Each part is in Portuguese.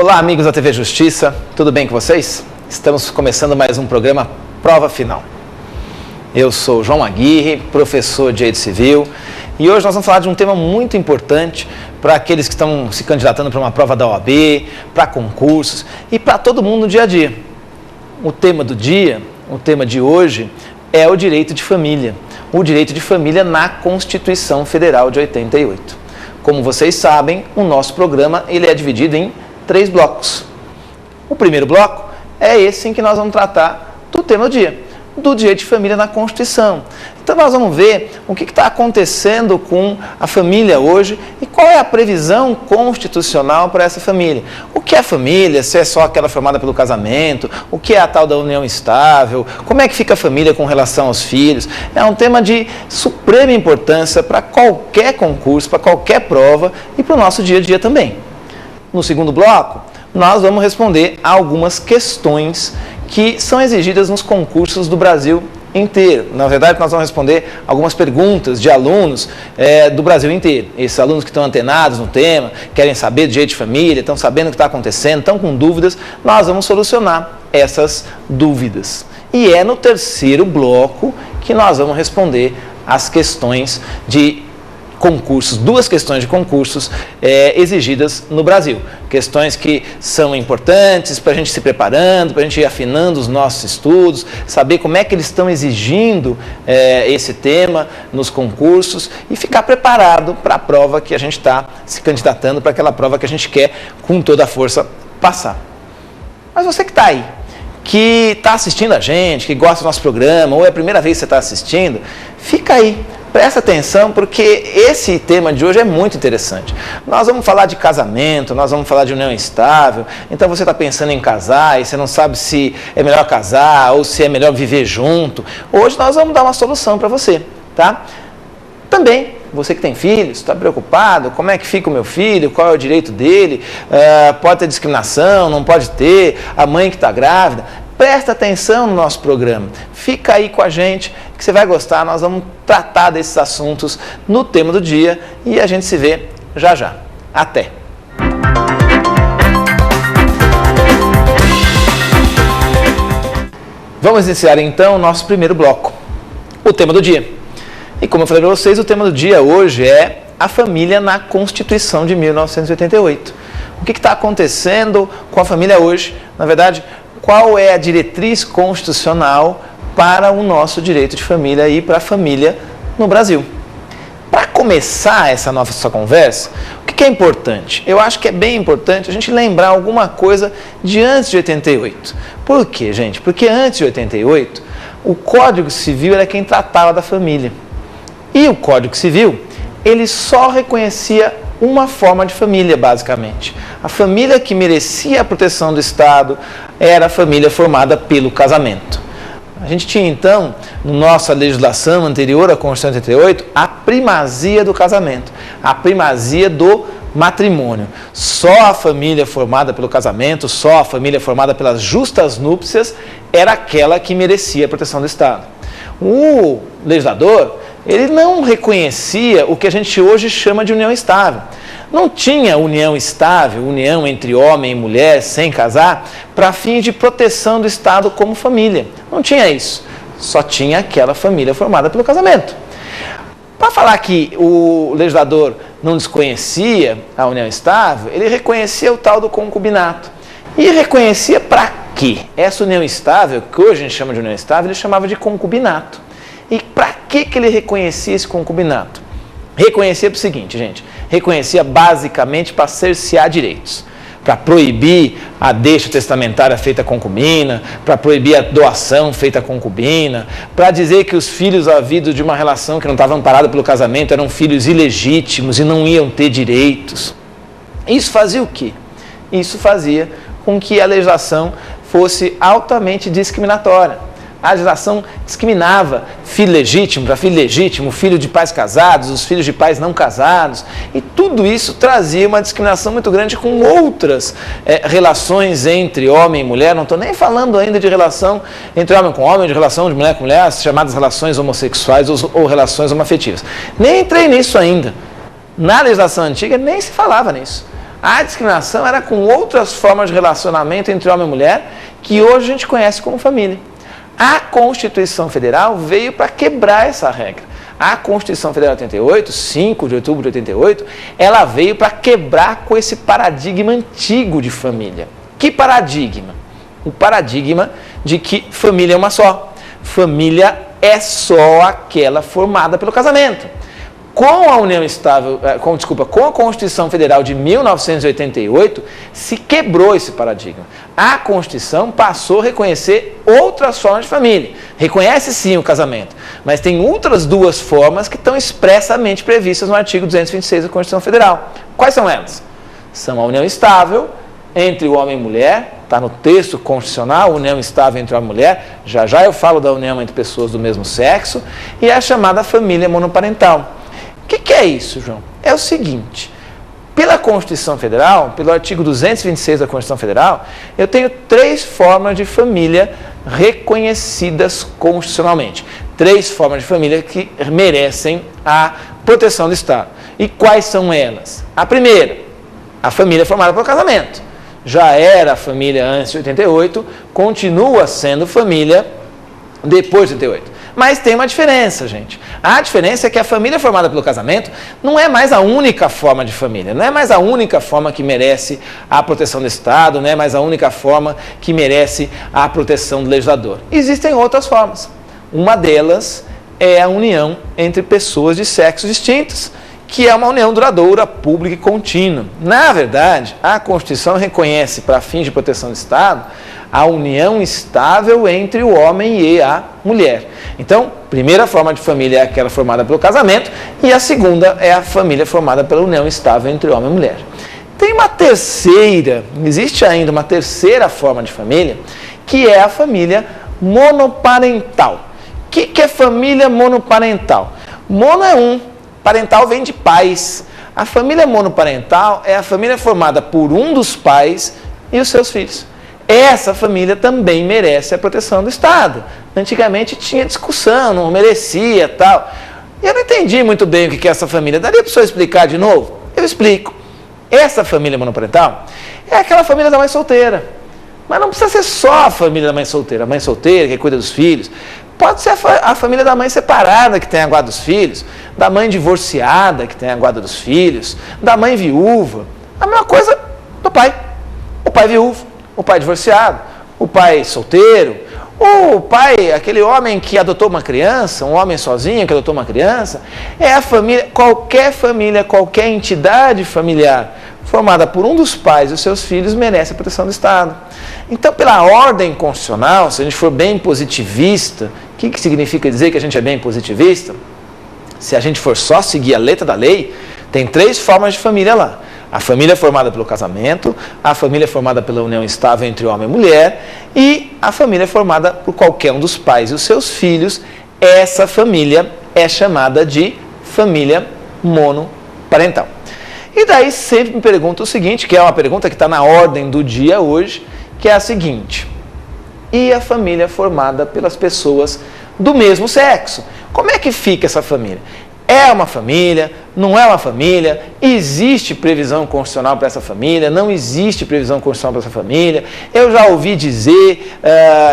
Olá, amigos da TV Justiça, tudo bem com vocês? Estamos começando mais um programa Prova Final. Eu sou João Aguirre, professor de Direito Civil, e hoje nós vamos falar de um tema muito importante para aqueles que estão se candidatando para uma prova da OAB, para concursos e para todo mundo no dia a dia. O tema do dia, o tema de hoje, é o direito de família. O direito de família na Constituição Federal de 88. Como vocês sabem, o nosso programa ele é dividido em 3 blocos. O primeiro bloco é esse em que nós vamos tratar do tema do dia, do direito de família na Constituição. Então nós vamos ver o que está acontecendo com a família hoje e qual é a previsão constitucional para essa família. O que é família, se é só aquela formada pelo casamento, o que é a tal da união estável, como é que fica a família com relação aos filhos. É um tema de suprema importância para qualquer concurso, para qualquer prova e para o nosso dia a dia também. No segundo bloco, nós vamos responder a algumas questões que são exigidas nos concursos do Brasil inteiro. Na verdade, nós vamos responder algumas perguntas de alunos do Brasil inteiro. Esses alunos que estão antenados no tema, querem saber do direito de família, estão sabendo o que está acontecendo, estão com dúvidas, nós vamos solucionar essas dúvidas. E é no terceiro bloco que nós vamos responder as questões de concursos, 2 questões de concursos exigidas no Brasil. Questões que são importantes para a gente se preparando, para a gente ir afinando os nossos estudos, saber como é que eles estão exigindo esse tema nos concursos e ficar preparado para a prova que a gente está se candidatando, para aquela prova que a gente quer com toda a força passar. Mas você que está aí, que está assistindo a gente, que gosta do nosso programa, ou é a primeira vez que você está assistindo, fica aí. Presta atenção porque esse tema de hoje é muito interessante. Nós vamos falar de casamento, nós vamos falar de união estável. Então você está pensando em casar e você não sabe se é melhor casar ou se é melhor viver junto. Hoje nós vamos dar uma solução para você, tá? Também, você que tem filhos, está preocupado, como é que fica o meu filho, qual é o direito dele, pode ter discriminação, não pode ter, a mãe que está grávida. Presta atenção no nosso programa, fica aí com a gente que você vai gostar, nós vamos tratar desses assuntos no tema do dia e a gente se vê já já. Até! Vamos iniciar então o nosso primeiro bloco, o tema do dia. E como eu falei para vocês, o tema do dia hoje é a família na Constituição de 1988. O que está acontecendo com a família hoje? Na verdade, qual é a diretriz constitucional para o nosso direito de família e para a família no Brasil? Para começar essa nossa conversa, o que é importante? Eu acho que é bem importante a gente lembrar alguma coisa de antes de 88. Por quê, gente? Porque antes de 88, o Código Civil era quem tratava da família. E o Código Civil, ele só reconhecia uma forma de família, basicamente. A família que merecia a proteção do Estado era a família formada pelo casamento. A gente tinha, então, na nossa legislação anterior à Constituição de 88, a primazia do casamento, a primazia do matrimônio. Só a família formada pelo casamento, só a família formada pelas justas núpcias era aquela que merecia a proteção do Estado. O legislador, ele não reconhecia o que a gente hoje chama de união estável. Não tinha união estável, união entre homem e mulher sem casar, para fins de proteção do Estado como família. Não tinha isso. Só tinha aquela família formada pelo casamento. Para falar que o legislador não desconhecia a união estável, ele reconhecia o tal do concubinato. E reconhecia para quê? Essa união estável, que hoje a gente chama de união estável, ele chamava de concubinato. E para que ele reconhecia esse concubinato? Reconhecia para o seguinte, gente, reconhecia basicamente para cercear direitos, para proibir a deixa testamentária feita a concubina, para proibir a doação feita a concubina, para dizer que os filhos havidos de uma relação que não estava amparada pelo casamento eram filhos ilegítimos e não iam ter direitos. Isso fazia o quê? Isso fazia com que a legislação fosse altamente discriminatória. A legislação discriminava filho legítimo para filho legítimo, filho de pais casados, os filhos de pais não casados. E tudo isso trazia uma discriminação muito grande com outras relações entre homem e mulher. Não estou nem falando ainda de relação entre homem com homem, de relação de mulher com mulher, as chamadas relações homossexuais ou relações homoafetivas. Nem entrei nisso ainda. Na legislação antiga nem se falava nisso. A discriminação era com outras formas de relacionamento entre homem e mulher, que hoje a gente conhece como família. A Constituição Federal veio para quebrar essa regra. A Constituição Federal de 88, 5 de outubro de 88, ela veio para quebrar com esse paradigma antigo de família. Que paradigma? O paradigma de que família é uma só. Família é só aquela formada pelo casamento. Com a União Estável, com a Constituição Federal de 1988, se quebrou esse paradigma. A Constituição passou a reconhecer outras formas de família. Reconhece sim o casamento, mas tem outras duas formas que estão expressamente previstas no artigo 226 da Constituição Federal. Quais são elas? São a união estável entre o homem e mulher, está no texto constitucional, união estável entre homem e mulher, já já eu falo da união entre pessoas do mesmo sexo, e a chamada família monoparental. O que é isso, João? É o seguinte, pela Constituição Federal, pelo artigo 226 da Constituição Federal, eu tenho 3 formas de família reconhecidas constitucionalmente. 3 formas de família que merecem a proteção do Estado. E quais são elas? A primeira, a família formada pelo casamento. Já era família antes de 88, continua sendo família depois de 88. Mas tem uma diferença, gente. A diferença é que a família formada pelo casamento não é mais a única forma de família, não é mais a única forma que merece a proteção do Estado, não é mais a única forma que merece a proteção do legislador. Existem outras formas. Uma delas é a união entre pessoas de sexos distintos, que é uma união duradoura, pública e contínua. Na verdade, a Constituição reconhece, para fins de proteção do Estado, a união estável entre o homem e a mulher. Então, a primeira forma de família é aquela formada pelo casamento, e a segunda é a família formada pela união estável entre homem e mulher. Tem uma terceira, existe ainda uma terceira forma de família, que é a família monoparental. O que é família monoparental? Mono é um, parental vem de pais. A família monoparental é a família formada por um dos pais e os seus filhos. Essa família também merece a proteção do Estado. Antigamente tinha discussão, não merecia tal. E eu não entendi muito bem o que é essa família. Daria para o senhor explicar de novo? Eu explico. Essa família monoparental é aquela família da mãe solteira. Mas não precisa ser só a família da mãe solteira. A mãe solteira que cuida dos filhos. Pode ser a família da mãe separada que tem a guarda dos filhos, da mãe divorciada que tem a guarda dos filhos, da mãe viúva. A mesma coisa do pai. O pai viúvo, o pai divorciado, o pai solteiro, o pai, aquele homem que adotou uma criança, um homem sozinho que adotou uma criança. É a família, qualquer entidade familiar formada por um dos pais e os seus filhos merece a proteção do Estado. Então, pela ordem constitucional, se a gente for bem positivista, o que significa dizer que a gente é bem positivista? Se a gente for só seguir a letra da lei, tem 3 formas de família lá. A família formada pelo casamento, a família formada pela união estável entre homem e mulher e a família formada por qualquer um dos pais e os seus filhos. Essa família é chamada de família monoparental. E daí sempre me pergunto o seguinte, que é uma pergunta que está na ordem do dia hoje, que é a seguinte: e a família formada pelas pessoas do mesmo sexo? Como é que fica essa família? É uma família? Não é uma família? Existe previsão constitucional para essa família? Não existe previsão constitucional para essa família? Eu já ouvi dizer,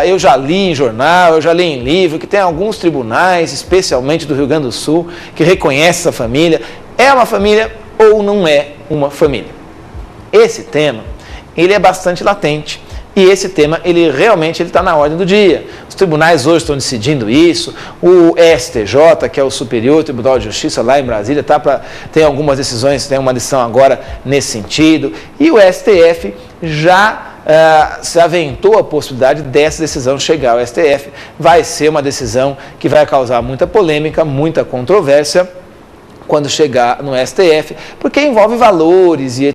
eu já li em jornal, eu já li em livro, que tem alguns tribunais, especialmente do Rio Grande do Sul, que reconhecem essa família. É uma família ou não é uma família? Esse tema, ele é bastante latente. E esse tema, ele realmente está na ordem do dia. Os tribunais hoje estão decidindo isso. O STJ, que é o Superior Tribunal de Justiça lá em Brasília, tem algumas decisões, tem uma decisão agora nesse sentido. E o STF já se aventou a possibilidade dessa decisão chegar ao STF. Vai ser uma decisão que vai causar muita polêmica, muita controvérsia quando chegar no STF, porque envolve valores e